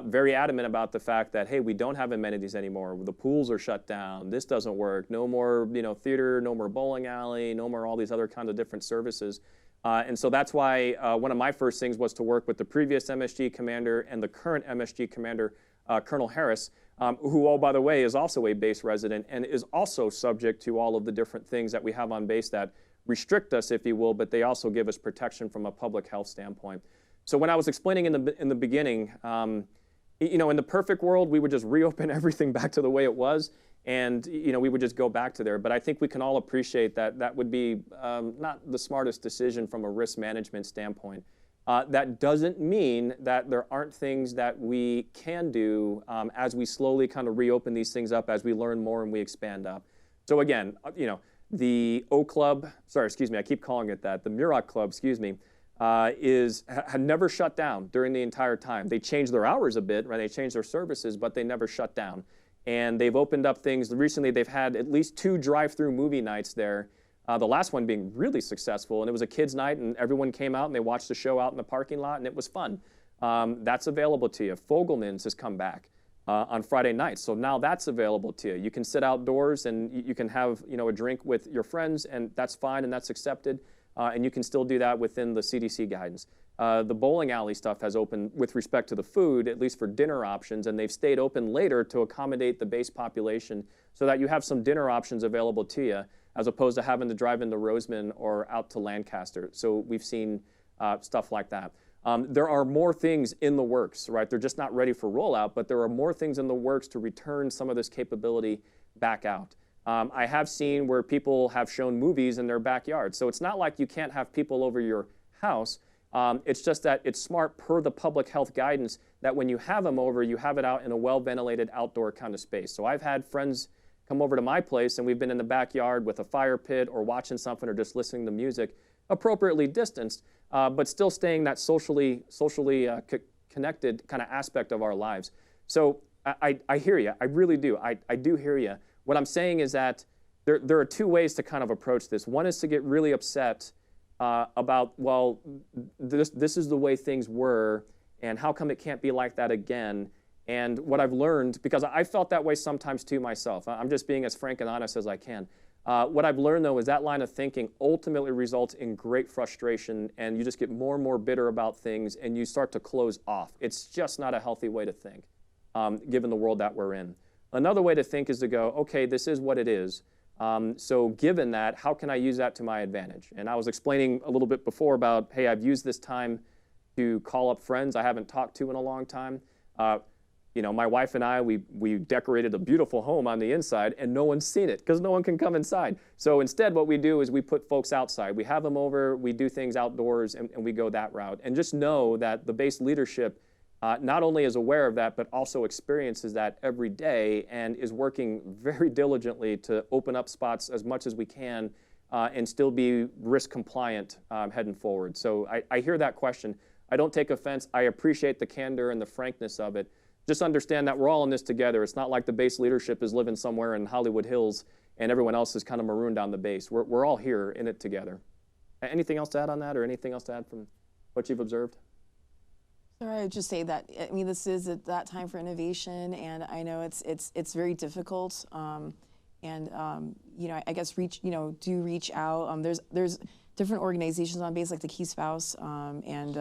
very adamant about the fact that, hey, we don't have amenities anymore. The pools are shut down. This doesn't work. No more, theater. No more bowling alley. No more all these other kinds of different services. And so that's why one of my first things was to work with the previous MSG commander and the current MSG commander, Colonel Harris, who, oh, by the way, is also a base resident and is also subject to all of the different things that we have on base that restrict us, if you will, but they also give us protection from a public health standpoint. So when I was explaining in the beginning, in the perfect world, we would just reopen everything back to the way it was, and we would just go back to there. But I think we can all appreciate that that would be not the smartest decision from a risk management standpoint. That doesn't mean that there aren't things that we can do as we slowly kind of reopen these things up, as we learn more and we expand up. So again, the O Club, I keep calling it that, the Muroc Club, had never shut down during the entire time. They changed their hours a bit, right? They changed their services, but they never shut down. And they've opened up things. Recently, they've had at least 2 drive-through movie nights there. The last one being really successful, and it was a kids' night, and everyone came out and they watched the show out in the parking lot, and it was fun. That's available to you. Fogelman's has come back on Friday nights, so now that's available to you. You can sit outdoors and you can have a drink with your friends, and that's fine and that's accepted, and you can still do that within the CDC guidance. The bowling alley stuff has opened with respect to the food, at least for dinner options, and they've stayed open later to accommodate the base population so that you have some dinner options available to you, as opposed to having to drive into Roseman or out to Lancaster. So we've seen stuff like that. There are more things in the works, right? They're just not ready for rollout, but there are more things in the works to return some of this capability back out. I have seen where people have shown movies in their backyard. So it's not like you can't have people over your house. It's just that it's smart, per the public health guidance, that when you have them over, you have it out in a well-ventilated outdoor kind of space. So I've had friends come over to my place, and we've been in the backyard with a fire pit or watching something or just listening to music, appropriately distanced, but still staying that socially connected kind of aspect of our lives. So I hear you. I really do. I do hear you. What I'm saying is that there are 2 ways to kind of approach this. One is to get really upset about, well, this is the way things were, and how come it can't be like that again? And what I've learned, because I felt that way sometimes too myself, I'm just being as frank and honest as I can. What I've learned, though, is that line of thinking ultimately results in great frustration, and you just get more and more bitter about things, and you start to close off. It's just not a healthy way to think, given the world that we're in. Another way to think is to go, okay, this is what it is. So given that, how can I use that to my advantage? And I was explaining a little bit before about, hey, I've used this time to call up friends I haven't talked to in a long time. My wife and I, we decorated a beautiful home on the inside, and no one's seen it because no one can come inside. So instead, what we do is we put folks outside. We have them over, we do things outdoors, and we go that route. And just know that the base leadership not only is aware of that, but also experiences that every day and is working very diligently to open up spots as much as we can and still be risk compliant heading forward. So I hear that question. I don't take offense. I appreciate the candor and the frankness of it. Just understand that we're all in this together. It's not like the base leadership is living somewhere in Hollywood Hills and everyone else is kind of marooned on the base. We're all here in it together. Anything else to add on that, or anything else to add from what you've observed? Sorry, I would just say that, I mean, this is at that time for innovation, and I know it's very difficult. I guess do reach out. different organizations on base, like the Key Spouse and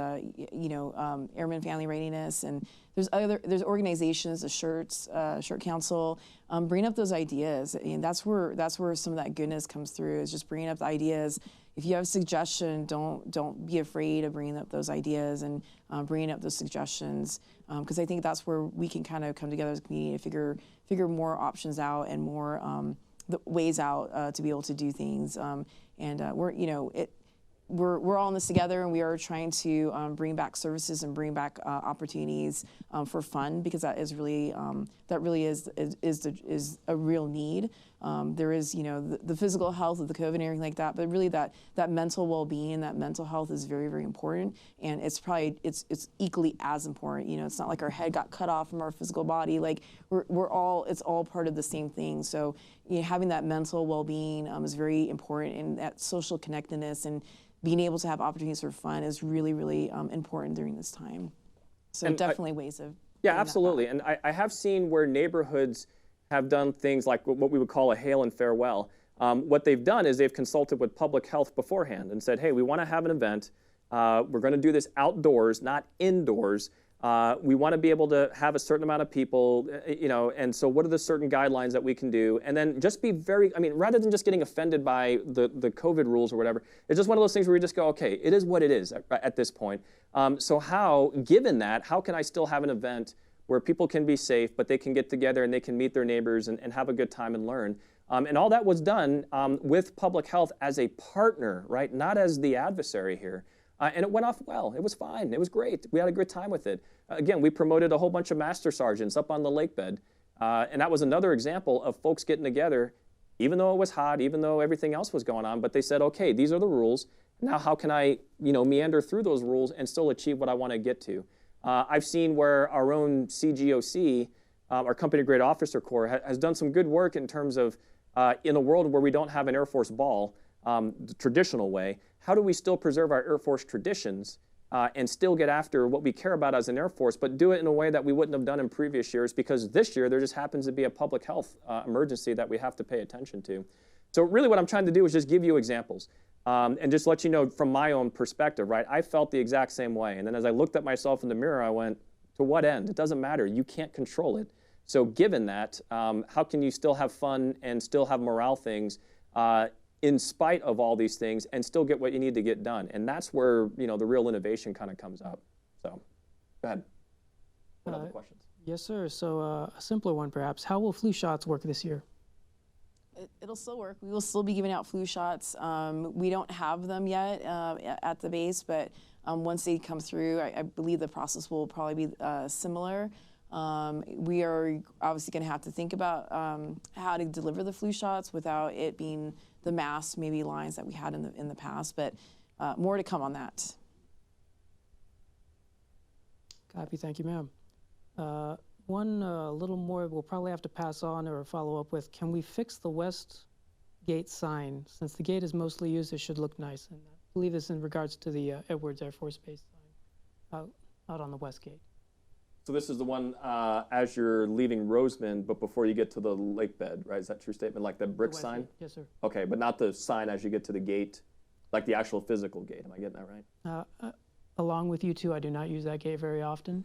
Airman Family Readiness, and there's organizations, the Shirt Council, bring up those ideas, and that's where some of that goodness comes through. Is just bringing up the ideas. If you have a suggestion, don't be afraid of bringing up those ideas and bringing up those suggestions, because I think that's where we can kind of come together as a community to figure more options out and more the ways out to be able to do things. We're all in this together, and we are trying to bring back services and bring back opportunities for fun, because that is really is a real need. There is the physical health of the COVID and everything like that, but really that mental well-being, that mental health is very, very important, and it's equally as important. It's not like our head got cut off from our physical body. Like it's all part of the same thing. So having that mental well-being is very important, and that social connectedness and being able to have opportunities for fun is really, really important during this time. So and definitely ways of absolutely. And I have seen where neighborhoods have done things like what we would call a hail and farewell. What they've done is they've consulted with public health beforehand and said, hey, we want to have an event. We're going to do this outdoors, not indoors. We want to be able to have a certain amount of people, and so what are the certain guidelines that we can do? And then just be rather than just getting offended by the COVID rules or whatever, it's just one of those things where we just go, okay, it is what it is at this point. So given that, how can I still have an event where people can be safe, but they can get together and they can meet their neighbors and have a good time and learn? And all that was done with public health as a partner, right? Not as the adversary here. And it went off well. It was fine. It was great. We had a good time with it. Again, we promoted a whole bunch of master sergeants up on the lake bed. And that was another example of folks getting together, even though it was hot, even though everything else was going on. But they said, okay, these are the rules. Now how can I meander through those rules and still achieve what I want to get to? I've seen where our own CGOC, our Company Grade Officer Corps, has done some good work in terms of in a world where we don't have an Air Force ball, the traditional way, how do we still preserve our Air Force traditions and still get after what we care about as an Air Force, but do it in a way that we wouldn't have done in previous years, because this year there just happens to be a public health emergency that we have to pay attention to. So really what I'm trying to do is just give you examples and just let you know from my own perspective, right? I felt the exact same way. And then as I looked at myself in the mirror, I went, to what end? It doesn't matter. You can't control it. So given that, how can you still have fun and still have morale things in spite of all these things and still get what you need to get done? And that's where the real innovation kind of comes up. So go ahead. What other questions? Yes, sir. So a simpler one perhaps. How will flu shots work this year? It'll still work. We will still be giving out flu shots. We don't have them yet at the base, but once they come through, I believe the process will probably be similar. We are obviously going to have to think about how to deliver the flu shots without it being the mass maybe lines that we had in the past, but more to come on that. Copy. Thank you, ma'am. One little more we'll probably have to pass on or follow up with. Can we fix the west gate sign? Since the gate is mostly used, it should look nice. And I believe this in regards to the Edwards Air Force Base sign out on the west gate. So this is the one as you're leaving Roseman, but before you get to the lake bed, right? Is that your statement? Like the brick sign? Yes, sir. Okay, but not the sign as you get to the gate, like the actual physical gate. Am I getting that right? Along with you two, I do not use that gate very often.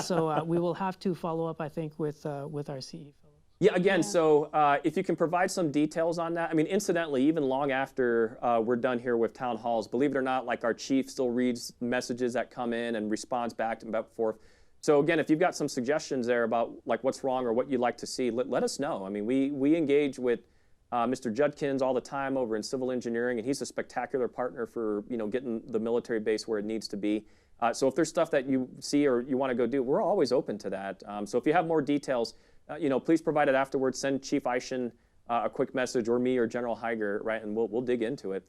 So we will have to follow up, I think, with our CE fellow. Yeah, again, so if you can provide some details on that. I mean, incidentally, even long after we're done here with town halls, believe it or not, like our chief still reads messages that come in and responds back and forth. So again, if you've got some suggestions there about like what's wrong or what you'd like to see, let us know. I mean, we engage with Mr. Judkins all the time over in civil engineering, and he's a spectacular partner for getting the military base where it needs to be. So if there's stuff that you see or you want to go do, we're always open to that. So if you have more details, please provide it afterwards. Send Chief Eishen a quick message, or me or General Heiger, right, and we'll dig into it.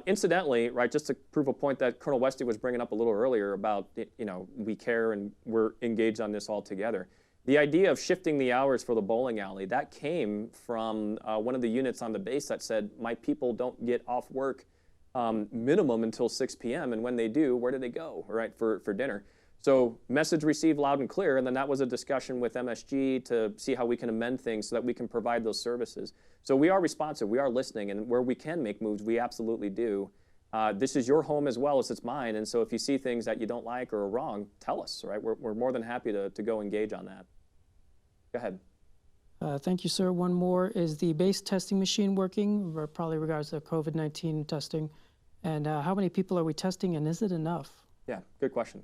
Incidentally, right, just to prove a point that Colonel Wueste was bringing up a little earlier about, we care and we're engaged on this all together. The idea of shifting the hours for the bowling alley, that came from one of the units on the base that said, my people don't get off work minimum until 6 p.m. And when they do, where do they go, right, for dinner? So message received loud and clear, and then that was a discussion with MSG to see how we can amend things so that we can provide those services. So we are responsive, we are listening, and where we can make moves, we absolutely do. This is your home as well as it's mine, and so if you see things that you don't like or are wrong, tell us, right? We're more than happy to go engage on that. Go ahead. Thank you, sir. One more. Is the base testing machine working, probably regards to COVID-19 testing? And how many people are we testing, and is it enough? Yeah, good question.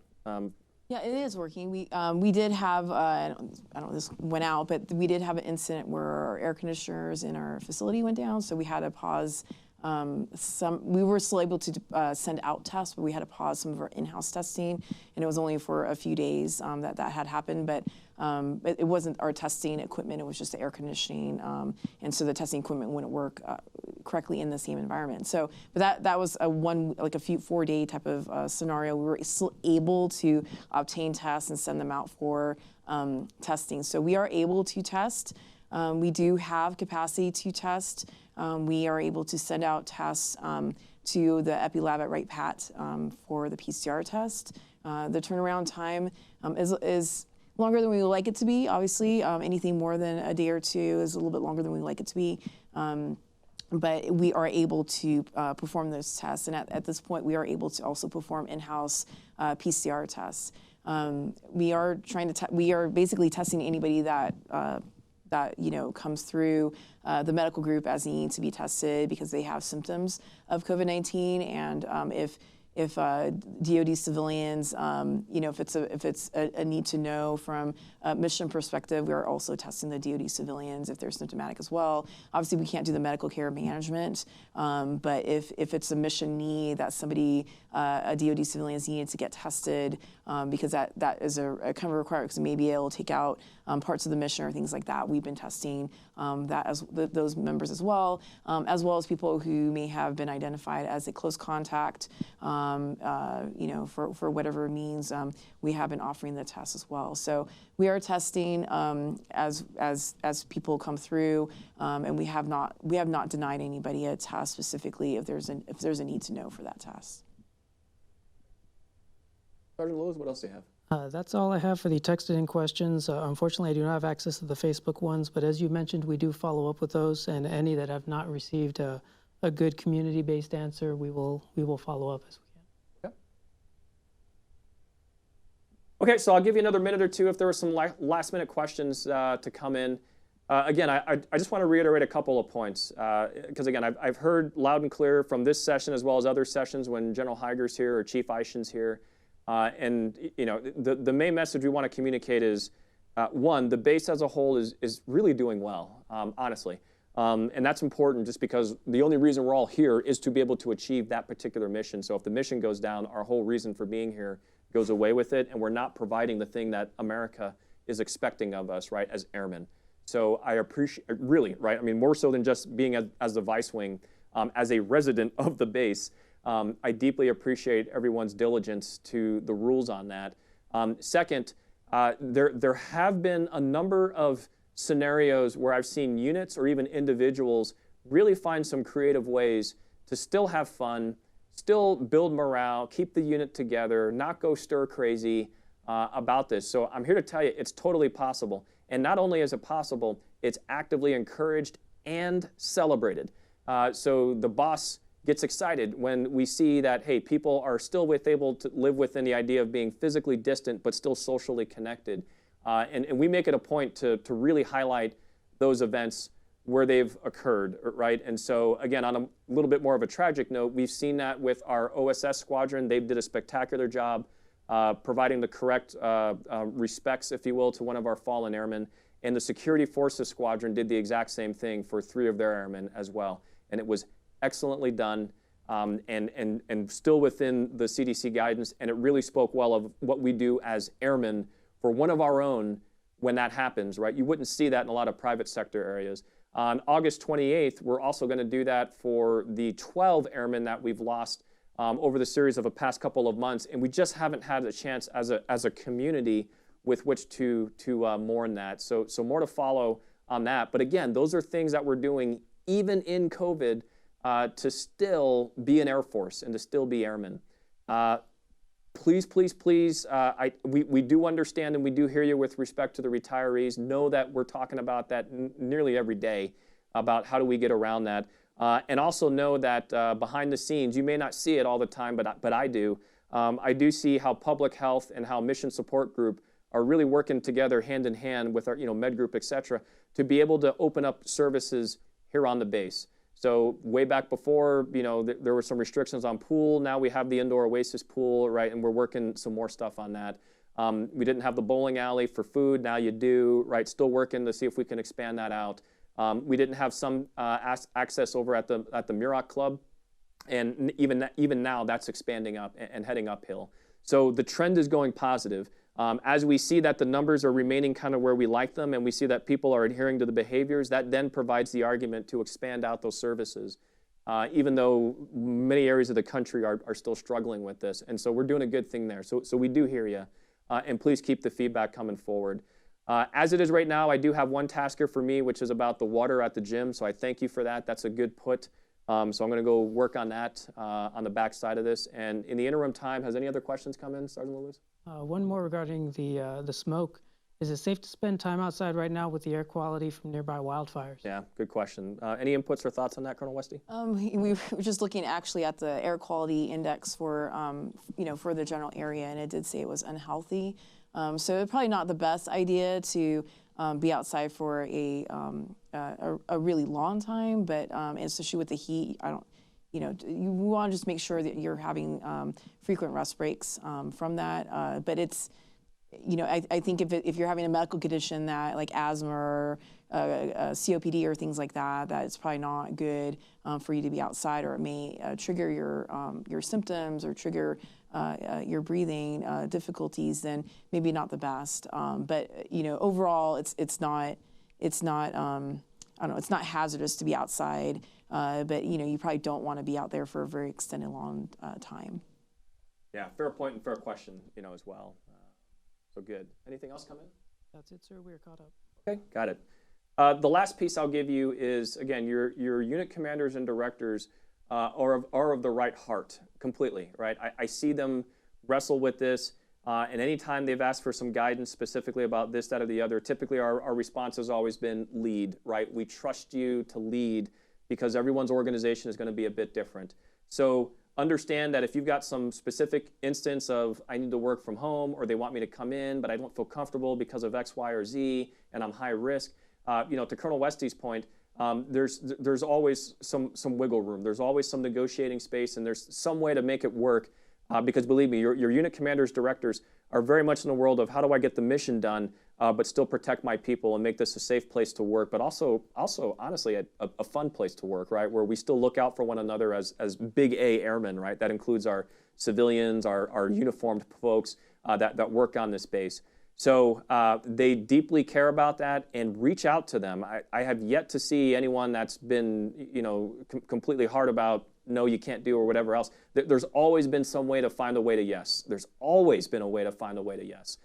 Yeah, it is working. We did have, I don't know if this went out, but we did have an incident where our air conditioners in our facility went down, so we had to pause we were still able to send out tests, but we had to pause some of our in-house testing, and it was only for a few days that had happened, but it wasn't our testing equipment, it was just the air conditioning, and so the testing equipment wouldn't work correctly in the same environment. So, but that was a few 4-day type of scenario. We were still able to obtain tests and send them out for testing. So we are able to test. We do have capacity to test. We are able to send out tests to the Epi Lab at Wright Pat for the PCR test. The turnaround time is longer than we would like it to be. Obviously, anything more than a day or two is a little bit longer than we like it to be. But we are able to perform those tests, and at this point, we are able to also perform in-house PCR tests. We are basically testing anybody that comes through the medical group as needing to be tested because they have symptoms of COVID-19, and if DoD civilians, if it's a need to know from a mission perspective, we are also testing the DoD civilians if they're symptomatic as well. Obviously, we can't do the medical care management, but if it's a mission need that somebody, a DoD civilian is needed to get tested, because that is a kind of a requirement, because maybe it'll take out parts of the mission or things like that. We've been testing those members as well as people who may have been identified as a close contact. For whatever means, we have been offering the test as well. So we are testing as people come through, and we have not denied anybody a test specifically if there's a need to know for that test. Sergeant Lewis, what else do you have? That's all I have for the texted in questions. Unfortunately, I do not have access to the Facebook ones, but as you mentioned, we do follow up with those, and any that have not received a good community-based answer, we will follow up as we can. Okay, so I'll give you another minute or two if there were some last-minute questions to come in. Again, I just want to reiterate a couple of points, because again, I've heard loud and clear from this session as well as other sessions when General Heiger's here or Chief Eishen's here. And the main message we want to communicate is, one, the base as a whole is really doing well, honestly. And that's important just because the only reason we're all here is to be able to achieve that particular mission. So if the mission goes down, our whole reason for being here goes away with it, and we're not providing the thing that America is expecting of us, right, as airmen. So I appreciate, really, right, I mean, more so than just being as the vice wing, as a resident of the base, I deeply appreciate everyone's diligence to the rules on that. Second, there have been a number of scenarios where I've seen units or even individuals really find some creative ways to still have fun, still build morale, keep the unit together, not go stir crazy about this. So I'm here to tell you it's totally possible. And not only is it possible, it's actively encouraged and celebrated. So the boss gets excited when we see that, hey, people are still able to live within the idea of being physically distant but still socially connected. And we make it a point to really highlight those events where they've occurred, right? And so, again, on a little bit more of a tragic note, we've seen that with our OSS squadron. They did a spectacular job providing the correct respects, if you will, to one of our fallen airmen. And the Security Forces Squadron did the exact same thing for 3 of their airmen as well. And it was excellently done, and still within the CDC guidance, and it really spoke well of what we do as airmen for one of our own when that happens, right? You wouldn't see that in a lot of private sector areas. On August 28th, we're also going to do that for the 12 airmen that we've lost over the series of the past couple of months, and we just haven't had a chance as a community with which to mourn that. So more to follow on that. But again, those are things that we're doing even in COVID to still be an Air Force and to still be airmen. please, please, please, we do understand and we do hear you with respect to the retirees. Know that we're talking about that nearly every day, about how do we get around that. And also know that behind the scenes, you may not see it all the time, but I do. I do see how public health and how mission support group are really working together hand in hand with our, med group, et cetera, to be able to open up services here on the base. So way back before, there were some restrictions on pool. Now we have the indoor Oasis pool, right? And we're working some more stuff on that. We didn't have the bowling alley for food. Now you do, right? Still working to see if we can expand that out. We didn't have some access over at the Muroc Club. And even now, that's expanding up and heading uphill. So the trend is going positive. As we see that the numbers are remaining kind of where we like them, and we see that people are adhering to the behaviors, that then provides the argument to expand out those services, even though many areas of the country are still struggling with this. And so we're doing a good thing there. So we do hear you, and please keep the feedback coming forward. As it is right now, I do have one tasker for me, which is about the water at the gym. So I thank you for that. That's a good put. So I'm going to go work on that on the back side of this. And in the interim time, has any other questions come in, Sergeant Lewis? One more regarding the smoke. Is it safe to spend time outside right now with the air quality from nearby wildfires? Yeah, good question. Any inputs or thoughts on that, Colonel Wueste? We were just looking actually at the air quality index for, for the general area, and it did say it was unhealthy. So it's probably not the best idea to be outside for a really long time, but especially with the heat, you want to just make sure that you're having frequent rest breaks from that. But it's, I think if you're having a medical condition that like asthma or COPD or things like that, that it's probably not good for you to be outside, or it may trigger your symptoms or trigger your breathing difficulties, then maybe not the best. But overall, it's not it's not hazardous to be outside. But you probably don't want to be out there for a very extended long time. Yeah, fair point and fair question, as well. So good. Anything else come in? That's it, sir. We're caught up. Okay, got it. The last piece I'll give you is, again, your unit commanders and directors are of the right heart completely, right? I see them wrestle with this, and anytime they've asked for some guidance specifically about this, that, or the other, typically our response has always been lead, right? We trust you to lead because everyone's organization is going to be a bit different. So understand that if you've got some specific instance of I need to work from home, or they want me to come in, but I don't feel comfortable because of X, Y, or Z, and I'm high risk, to Colonel Weste's point, there's always some wiggle room. There's always some negotiating space, and there's some way to make it work. Because believe me, your unit commanders, directors are very much in the world of how do I get the mission done, but still protect my people and make this a safe place to work, but also honestly a fun place to work, right? Where we still look out for one another as big A airmen, right? That includes our civilians, our uniformed folks that work on this base. So they deeply care about that and reach out to them. I have yet to see anyone that's been completely hard about no, you can't do or whatever else. There's always been some way to find a way to yes. There's always been a way to find a way to yes.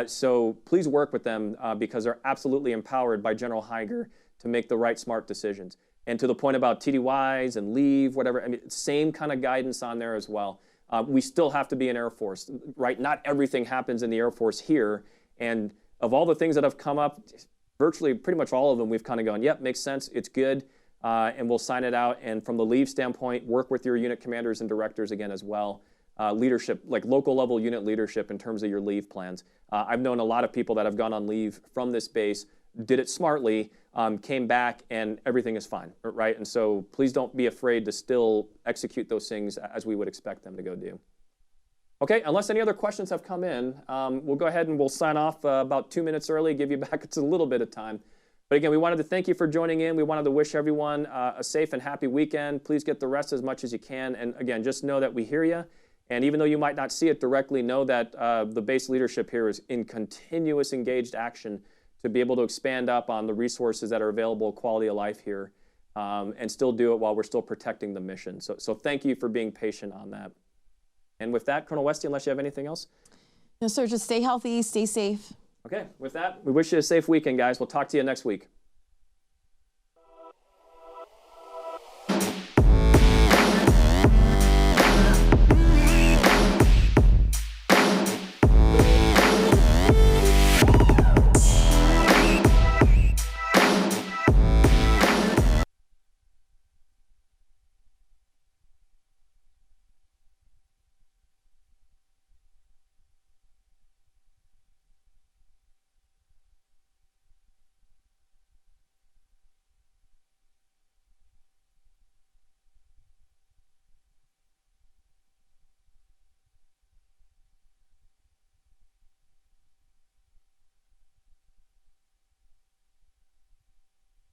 So please work with them because they're absolutely empowered by General Heiger to make the right smart decisions. And to the point about TDYs and leave, whatever, same kind of guidance on there as well. We still have to be an Air Force, right? Not everything happens in the Air Force here. And of all the things that have come up, virtually pretty much all of them, we've kind of gone, yep, makes sense, it's good. And we'll sign it out. And from the leave standpoint, work with your unit commanders and directors again as well. Leadership, like local level unit leadership in terms of your leave plans. I've known a lot of people that have gone on leave from this base, did it smartly, came back, and everything is fine, right? And so please don't be afraid to still execute those things as we would expect them to go do. Okay, unless any other questions have come in, we'll go ahead and we'll sign off about 2 minutes early, give you back a little bit of time. But again, we wanted to thank you for joining in. We wanted to wish everyone a safe and happy weekend. Please get the rest as much as you can. And again, just know that we hear you. And even though you might not see it directly, know that the base leadership here is in continuous engaged action to be able to expand up on the resources that are available, quality of life here, and still do it while we're still protecting the mission. So thank you for being patient on that. And with that, Colonel Wueste, unless you have anything else? No, sir, just stay healthy, stay safe. Okay, with that, we wish you a safe weekend, guys. We'll talk to you next week.